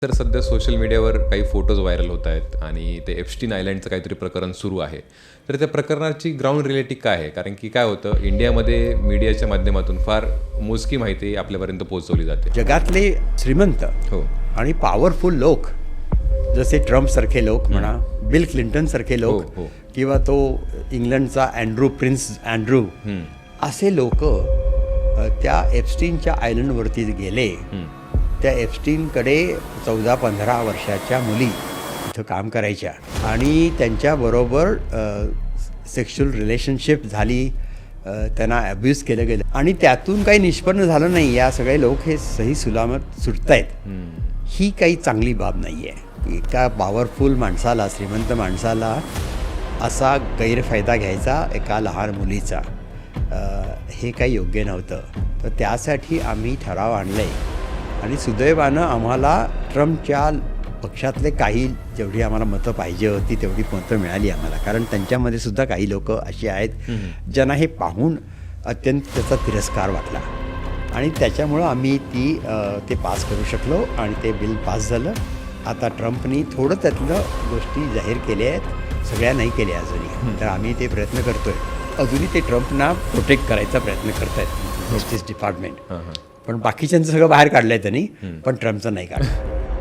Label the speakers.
Speaker 1: तर सध्या सोशल मीडियावर काही फोटोज व्हायरल होत आहेत आणि ते एप्स्टीन आयलँडचं काहीतरी प्रकरण सुरू आहे. तर त्या प्रकरणाची ग्राउंड रिॲलिटी काय आहे? कारण की काय होतं, इंडियामध्ये मीडियाच्या माध्यमातून फार मोजकी माहिती आपल्यापर्यंत पोहोचवली जाते.
Speaker 2: जगातले श्रीमंत
Speaker 1: हो.
Speaker 2: आणि पॉवरफुल लोक, जसे ट्रम्पसारखे लोक म्हणा, बिल क्लिंटनसारखे लोक,
Speaker 1: हो.
Speaker 2: किंवा तो इंग्लंडचा प्रिन्स अँड्रू, असे लोक त्या एप्स्टीनच्या आयलंडवरती गेले. त्या एप्स्टीनकडे 14-15 वर्षाच्या मुली इथं काम करायच्या आणि त्यांच्याबरोबर सेक्शुअल रिलेशनशिप झाली, त्यांना ॲब्यूज केलं गेलं आणि त्यातून काही निष्पन्न झालं नाही. या सगळे लोक हे सही सुलामत सुटत आहेत. ही काही चांगली बाब नाही आहे. एका पॉवरफुल माणसाला, श्रीमंत माणसाला असा गैरफायदा घ्यायचा एका लहान मुलीचा, हे काही योग्य नव्हतं. तर त्यासाठी आम्ही ठराव आणला आहे आणि सुदैवानं आम्हाला ट्रम्पच्या पक्षातले काही जेवढी आम्हाला मतं पाहिजे होती तेवढी मतं मिळाली आम्हाला. कारण त्यांच्यामध्ये सुद्धा काही लोक अशी आहेत ज्यांना हे पाहून अत्यंत त्याचा तिरस्कार वाटला आणि त्याच्यामुळं आम्ही ते पास करू शकलो आणि ते बिल पास झालं. आता ट्रम्पनी थोडं त्यातलं गोष्टी जाहीर केल्या आहेत, सगळ्या नाही केल्या अजूनही. तर आम्ही ते प्रयत्न करतो आहे. अजूनही ते ट्रम्पना प्रोटेक्ट करायचा प्रयत्न करत आहेत जस्टिस डिपार्टमेंट. पण बाकीच्यांचं सगळं बाहेर काढलं आहे त्यांनी, पण ट्रम्पचं नाही काढलं.